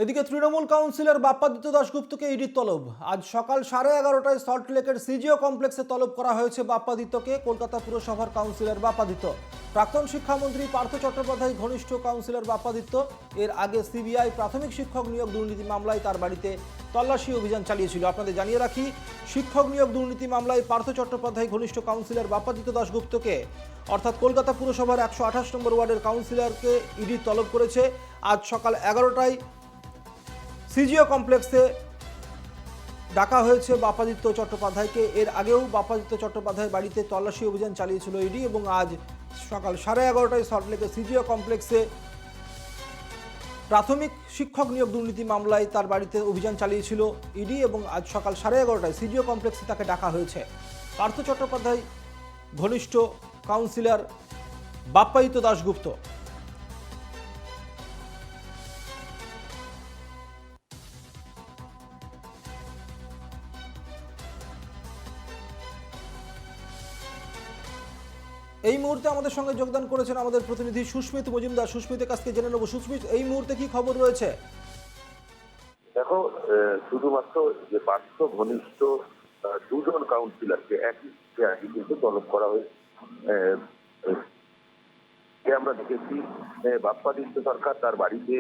এদিকে তৃণমূল কাউন্সিলর বাপ্পাদিত্য দাশগুপ্তকে ইডির তলব। আজ সকাল 11:30টায় সল্টলেকের সিজিও কমপ্লেক্সে তলব করা হয়েছে বাপ্পাদিত্যকে। কলকাতা পুরসভার কাউন্সিলর বাপ্পাদিত্য, প্রাক্তন শিক্ষামন্ত্রী পার্থ চট্টোপাধ্যায় ঘনিষ্ঠ কাউন্সিলর বাপ্পাদিত্য এর আগে সিবিআই প্রাথমিক শিক্ষক নিয়োগ দুর্নীতি মামলায় তার বাড়িতে তল্লাশি অভিযান চালিয়েছিল। আপনাদের জানিয়ে রাখি, শিক্ষক নিয়োগ দুর্নীতি মামলায় পার্থ চট্টোপাধ্যায় ঘনিষ্ঠ কাউন্সিলর বাপ্পাদিত্য দাশগুপ্তকে অর্থাৎ কলকাতা পুরসভার 128 নম্বর ওয়ার্ডের কাউন্সিলরকে ইডি তলব করেছে। আজ সকাল 11টায় সিজিও কমপ্লেক্সে ডাকা হয়েছে বাপ্পাদিত্য চট্টোপাধ্যায়কে। এর আগেও বাপ্পাদিত্য চট্টোপাধ্যায়ের বাড়িতে তল্লাশি অভিযান চালিয়েছিল ইডি এবং আজ সকাল 11:30টায় সল্টলেকের সিজিও কমপ্লেক্সে প্রাথমিক শিক্ষক নিয়োগ দুর্নীতি মামলায় তার বাড়িতে অভিযান চালিয়েছিল ইডি এবং আজ সকাল 11:30টায় সিজিও কমপ্লেক্সে তাকে ডাকা হয়েছে। পার্থ চট্টোপাধ্যায় ঘনিষ্ঠ কাউন্সিলর বাপ্পাদিত্য দাশগুপ্ত। এই মুহূর্তে আমাদের সঙ্গে যোগদান করেছেন আমাদের প্রতিনিধি সুস্মিত মজুমদার। সুস্মিতের কাছ থেকে জেনে নেব, সুস্মিত, এই মুহূর্তে কি খবর রয়েছে? দেখো, শুধুমাত্র যে পার্থ ঘনিষ্ঠ দুজন কাউন্সিলরকে একই কিন্তু তলব করা হয়েছে। আমরা দেখেছি বাপ্পাদিত্য সরকার তার বাড়িতে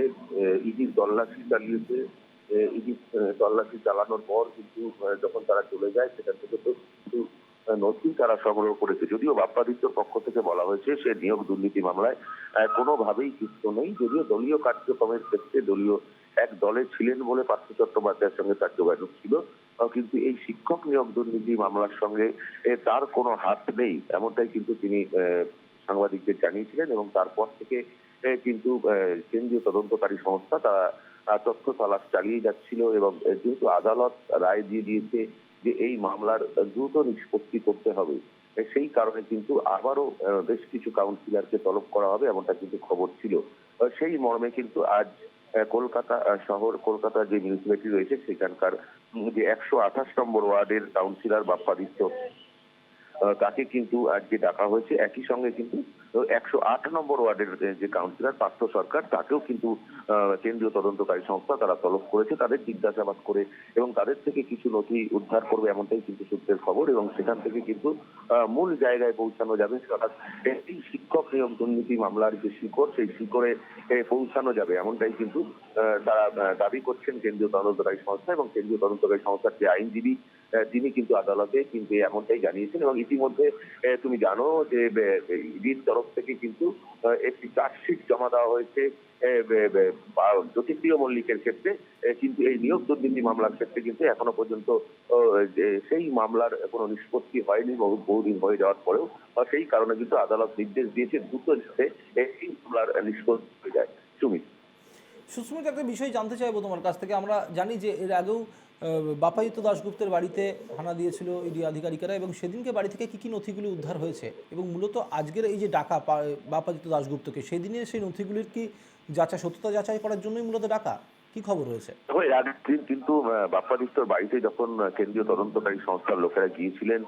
ইডির তল্লাশি চালিয়েছে। ইডি তল্লাশি চালানোর পর কিন্তু যখন তারা চলে যায় সেখান থেকে বেশ কিছু নথি তারা সংগ্রহ করেছে। যদিও বাপ্পাদিত্যর পক্ষ থেকে বলা হয়েছে সে নিয়োগ দুর্নীতি মামলায় কোনোভাবেই যুক্ত নেই। যদিও দলীয় কার্যক্রমের ক্ষেত্রে দলীয় এক দলে ছিলেন বলে পার্থ চট্টোপাধ্যায়ের সঙ্গে তার যোগাযোগ ছিল, কিন্তু এই শিক্ষক নিয়োগ দুর্নীতি মামলার সঙ্গে তার কোনো হাত নেই, এমনটাই কিন্তু তিনি সাংবাদিকদের জানিয়েছিলেন। এবং তারপর থেকে কিন্তু কেন্দ্রীয় তদন্তকারী সংস্থা তারা তথ্য তালাশ চালিয়ে যাচ্ছিল। এবং যেহেতু আদালত রায় দিয়ে দিয়েছে যে এই মামলার দ্রুত নিষ্পত্তি করতে হবে, সেই কারণে কিন্তু আবারও বেশ কিছু কাউন্সিলরকে তলব করা হবে, এমনটা কিন্তু খবর ছিল। সেই মর্মে কিন্তু আজ কলকাতা শহর, কলকাতার যে মিউনিসিপ্যালিটি রয়েছে সেখানকার যে 128 নম্বর ওয়ার্ডের কাউন্সিলর বাপ্পাদিত্য তাকে কিন্তু আজকে ডাকা হয়েছে। একই সঙ্গে কিন্তু 108 নম্বর ওয়ার্ডের যে কাউন্সিলর পার্থ সরকার তাকেও কিন্তু কেন্দ্রীয় তদন্তকারী সংস্থা তারা তলব করেছে, তাদের জিজ্ঞাসাবাদ করে এবং তাদের থেকে কিছু নথি উদ্ধার করবে, এমনটাই কিন্তু সূত্রের খবর। এবং সেখান থেকে কিন্তু মূল জায়গায় পৌঁছানো যাবে, অর্থাৎ এই শিক্ষক নিয়োগ দুর্নীতি মামলার যে শিকড়, সেই শিকড়ে পৌঁছানো যাবে, এমনটাই কিন্তু তারা দাবি করছেন কেন্দ্রীয় তদন্তকারী সংস্থা। এবং কেন্দ্রীয় তদন্তকারী সংস্থার যে আইনজীবী তিনি কিন্তু আদালতে কিন্তু এমনটাই জানিয়েছেন। এবং ইতিমধ্যে তুমি জানো যে ইডির তরফ থেকে কিন্তু একটি চার্জশিট জমা দেওয়া হয়েছে জ্যোতিপ্রিয় মল্লিকের ক্ষেত্রে। কিন্তু এই নিয়োগ দুর্নীতি মামলার ক্ষেত্রে কিন্তু এখনো পর্যন্ত সেই মামলার কোনো নিষ্পত্তি হয়নি বহুদিন হয়ে যাওয়ার পরেও। সেই কারণে কিন্তু আদালত নির্দেশ দিয়েছে দ্রুত যাতে এই মামলার নিষ্পত্তি হয়ে যায়। সুমিত, সুস্মিত, একটা বিষয় জানতে চাইবো তোমার কাছ থেকে। আমরা জানি যে এর আগেও বাপ্পাদিত্য দাশগুপ্তের বাড়িতে হানা দিয়েছিল ইডি আধিকারিকেরা এবং সেদিনকে বাড়ি থেকে কী কী নথিগুলি উদ্ধার হয়েছে এবং মূলত আজকের এই যে ডাকা বাপ্পাদিত্য দাশগুপ্তকে, সেই দিনে সেই নথিগুলির কি সত্যতা যাচাই করার জন্যই মূলত ডাকা? কি খবর রয়েছে? এর আগের দিন কিন্তু বাপ্পাদিত্যর বাড়িতে যখন কেন্দ্রীয় তদন্তকারী সংস্থার লোকেরা গিয়েছিলেন,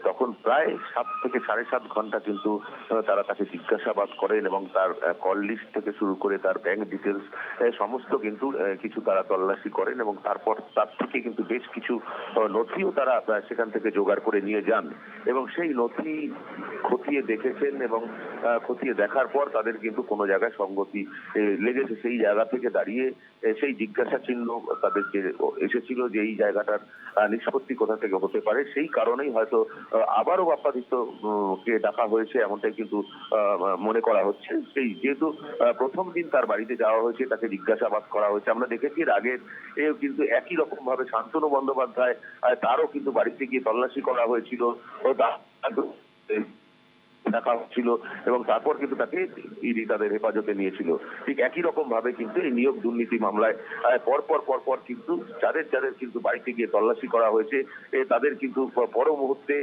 তখন প্রায় 7 থেকে 7.5 ঘন্টা কিন্তু তারা তাকে জিজ্ঞাসাবাদ করেন এবং তার কল লিস্ট থেকে শুরু করে তার ব্যাংক ডিটেলস সমস্ত কিন্তু কিছু তারা তল্লাশি করেন। এবং তারপর তার থেকে কিন্তু বেশ কিছু নথিও তারা সেখান থেকে জোগাড় করে নিয়ে যান। এবং সেই নথি খতিয়ে দেখেছেন এবং খতিয়ে দেখার পর তাদের কিন্তু কোনো জায়গায় সঙ্গতি লেগেছে। সেই জায়গা থেকে দাঁড়িয়ে সেই জিজ্ঞাসা চিহ্ন তাদের যে এসেছিল যে এই জায়গাটার নিষ্পত্তি কোথা থেকে হতে পারে, সেই কারণেই হয়তো আবারও বাপ্পাদিত্য কে ডাকা হয়েছে, এমনটাই কিন্তু মনে করা হচ্ছে। সেই যেহেতু প্রথম দিন তার বাড়িতে যাওয়া হয়েছে, তাকে জিজ্ঞাসাবাদ করা হয়েছে। আমরা দেখেছি এর আগে কিন্তু একই রকম ভাবে শান্তনু বন্দ্যোপাধ্যায় তারও কিন্তু বাড়িতে গিয়ে তল্লাশি করা হয়েছিল ও দেখা হচ্ছিল এবং তারপর কিন্তু তাকে ইডি তাদের হেফাজতে নিয়েছিল। ঠিক একই রকম ভাবে কিন্তু এই নিয়োগ দুর্নীতি মামলায় পরপর কিন্তু যাদের যাদের কিন্তু বাড়িতে গিয়ে তল্লাশি করা হয়েছে তাদের কিন্তু পর মুহূর্তে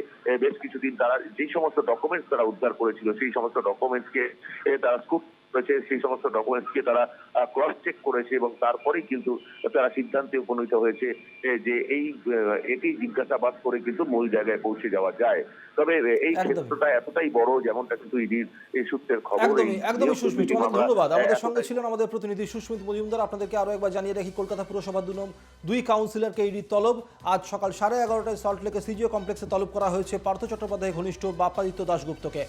বেশ কিছুদিন তারা যেই সমস্ত ডকুমেন্টস তারা উদ্ধার করেছিল সেই সমস্ত ডকুমেন্টসকে তারা রয়েছে সেই সমস্ত ডকুমেন্টসকে তারা ক্রস চেক করেছে এবং তারপরেই কিন্তু তারা সিদ্ধান্তে উপনীত হয়েছে যে এটি জিজ্ঞাসাবাদ করে কিন্তু মূল জায়গায় পৌঁছে যাওয়া যায়। তবে এই একদমই। ক্ষেত্রটা এতটাই বড়, যেমনটা কিন্তু ইডির এই সূত্রের খবর। একদমই সুস্মিত, অনেক ধন্যবাদ। আমাদের সঙ্গে এতটাই- ছিলেন আমাদের প্রতিনিধি সুস্মিত মজুমদার। আপনাদেরকে আরো একবার জানিয়ে রাখি, কলকাতা পুরসভার দুই কাউন্সিলরকে ইডির তলব। আজ সকাল 11:30টায় সল্টলেকের সিজিও কমপ্লেক্সে তলব করা হয়েছে পার্থ চট্টোপাধ্যায় ঘনিষ্ঠ বাপ্পাদিত্য দাশগুপ্তকে।